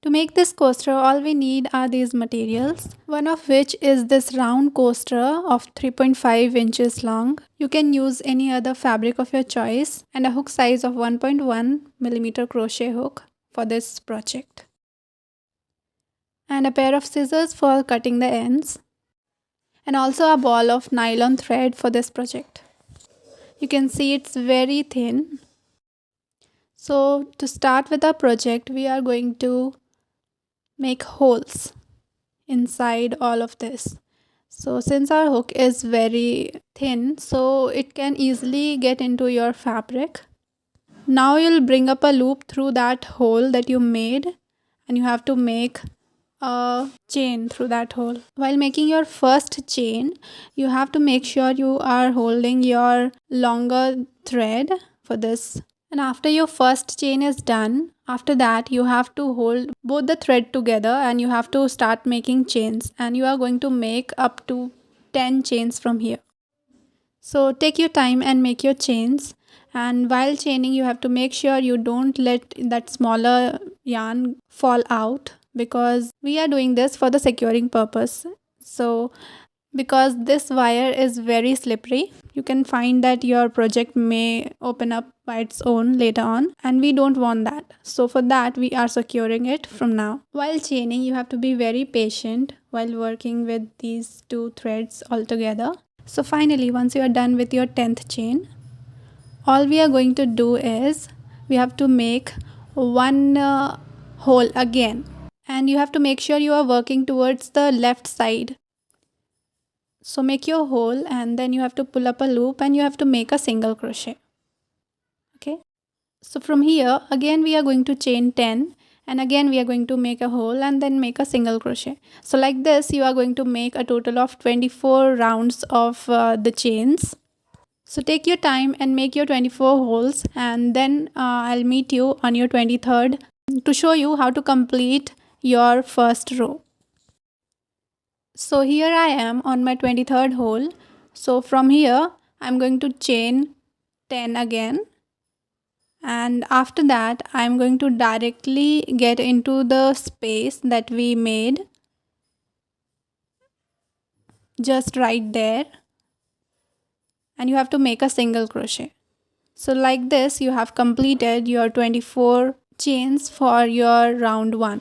To make this coaster, all we need are these materials, one of which is this round coaster of 3.5 inches long. You can use any other fabric of your choice and a hook size of 1.1 millimeter crochet hook for this project. And a pair of scissors for cutting the ends. And also a ball of nylon thread for this project. You can see it's very thin. So to start with our project, we are going to make holes inside all of this. So since our hook is very thin, so it can easily get into your fabric. Now you'll bring up a loop through that hole that you made, and you have to make a chain through that hole. While making your first chain, you have to make sure you are holding your longer thread for this. And after your first chain is done, after that you have to hold both the thread together and you have to start making chains, and you are going to make up to 10 chains from here. So take your time and make your chains, and while chaining you have to make sure you don't let that smaller yarn fall out, because we are doing this for the securing purpose. So because this wire is very slippery, you can find that your project may open up by its own later on, and we don't want that. So for that we are securing it from now. While chaining, you have to be very patient while working with these two threads all together. So finally, once you are done with your 10th chain, all we are going to do is we have to make one hole again, and you have to make sure you are working towards the left side. So make your hole, and then you have to pull up a loop and you have to make a single crochet. Okay, so from here again we are going to chain 10, and again we are going to make a hole and then make a single crochet. So like this you are going to make a total of 24 rounds of the chains. So take your time and make your 24 holes, and then I'll meet you on your 23rd to show you how to complete your first row. So here I am on my 23rd hole. So from here I'm going to chain 10 again, and after that I'm going to directly get into the space that we made just right there, and you have to make a single crochet. So like this you have completed your 24 chains for your round 1.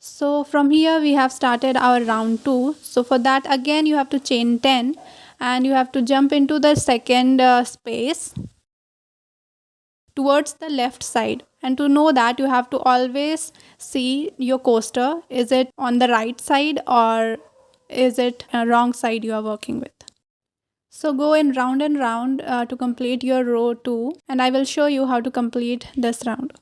So from here we have started our round 2. So for that again you have to chain 10, and you have to jump into the second space towards the left side. And to know that, you have to always see your coaster. Is it on the right side or is it a wrong side you are working with? So go in round and round to complete your row 2, and I will show you how to complete this round.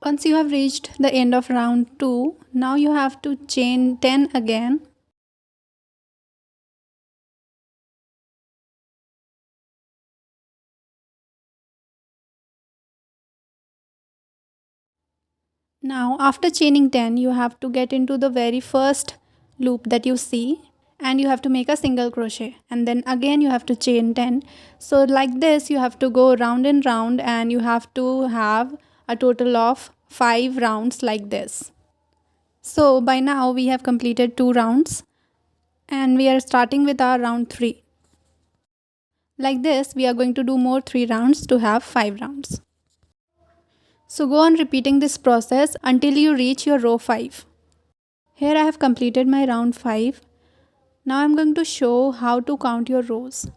Once you have reached the end of round 2, now you have to chain 10 again. Now after chaining 10, you have to get into the very first loop that you see, and you have to make a single crochet, and then again you have to chain 10. So like this you have to go round and round, and you have to have a total of 5 rounds like this. So by now we have completed 2 rounds, and we are starting with our round 3. Like this we are going to do more 3 rounds to have 5 rounds. So go on repeating this process until you reach your row 5. Here I have completed my round 5. Now I'm going to show how to count your rows.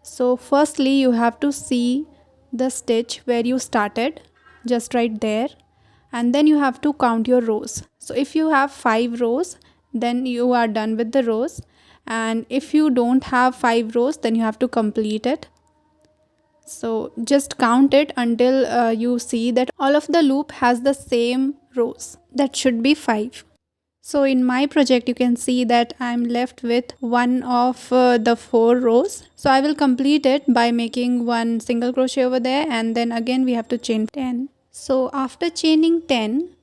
So firstly you have to see the stitch where you started, just right there, and then you have to count your rows. So if you have 5 rows, then you are done with the rows, and if you don't have 5 rows, then you have to complete it. So just count it until you see that all of the loop has the same rows. That should be 5. So in my project you can see that I'm left with one of the 4 rows. So I will complete it by making one single crochet over there, and then again we have to chain 10. So after chaining 10,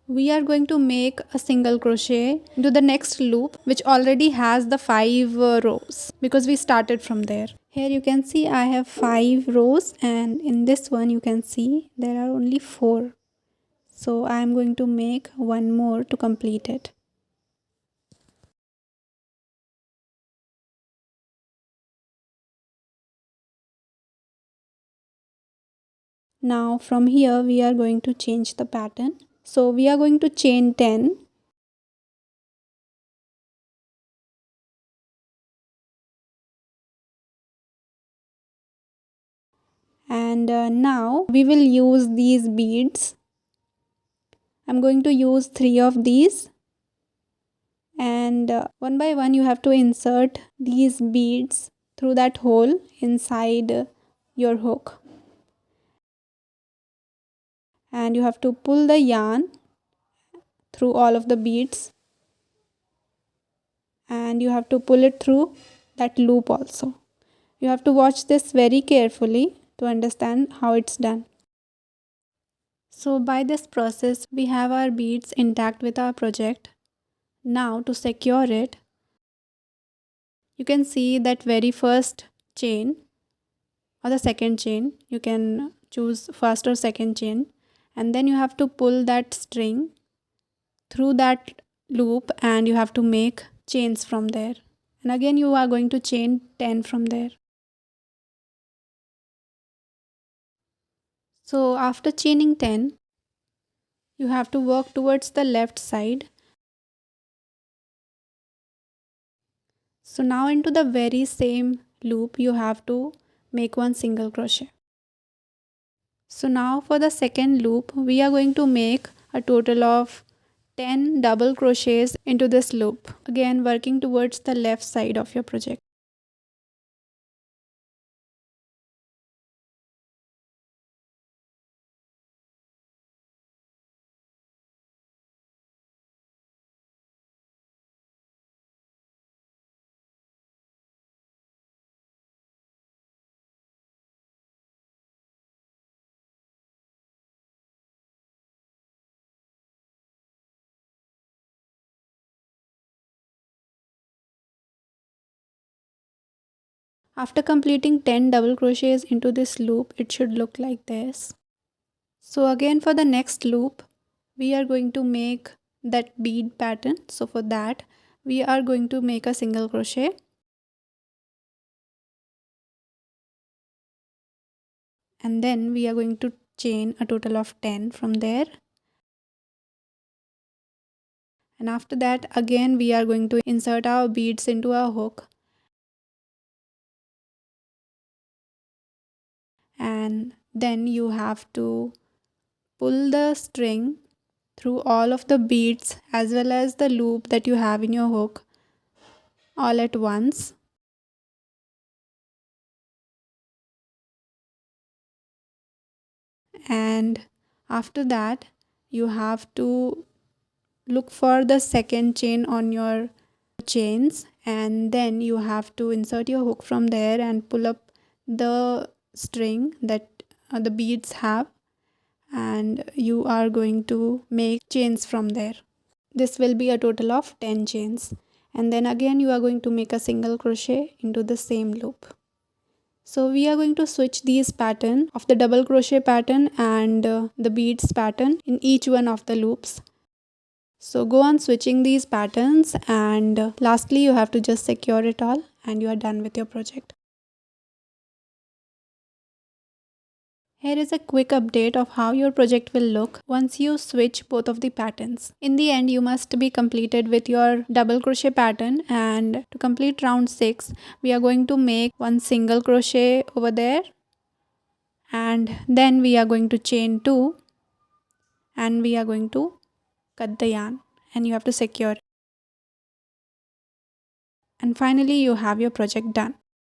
we are going to make a single crochet into the next loop which already has the 5 rows because we started from there. Here you can see I have 5 rows, and in this one you can see there are only 4. So I am going to make one more to complete it. Now from here we are going to change the pattern. So we are going to chain 10, and now we will use these beads. I'm going to use 3 of these, and one by one you have to insert these beads through that hole inside your hook, and you have to pull the yarn through all of the beads, and you have to pull it through that loop also. You have to watch this very carefully to understand how it's done. So by this process we have our beads intact with our project. Now to secure it, you can see that very first chain or the second chain, you can choose first or second chain, and then you have to pull that string through that loop and you have to make chains from there, and again you are going to chain 10 from there. So after chaining 10, you have to work towards the left side. So now into the very same loop you have to make one single crochet. So now for the second loop we are going to make a total of 10 double crochets into this loop, again working towards the left side of your project. After completing 10 double crochets into this loop, it should look like this. So again for the next loop, we are going to make that bead pattern. So for that, we are going to make a single crochet. And then we are going to chain a total of 10 from there. And after that, again we are going to insert our beads into our hook. And then you have to pull the string through all of the beads as well as the loop that you have in your hook all at once. And after that you have to look for the second chain on your chains, and then you have to insert your hook from there and pull up the string that the beads have, and you are going to make chains from there. This will be a total of 10 chains, and then again you are going to make a single crochet into the same loop. So we are going to switch these pattern of the double crochet pattern and the beads pattern in each one of the loops. So go on switching these patterns, and lastly you have to just secure it all and you are done with your project. Here is a quick update of how your project will look once you switch both of the patterns. In the end, you must be completed with your double crochet pattern, and to complete round 6, we are going to make one single crochet over there, and then we are going to chain 2 and we are going to cut the yarn, and you have to secure it. And finally you have your project done.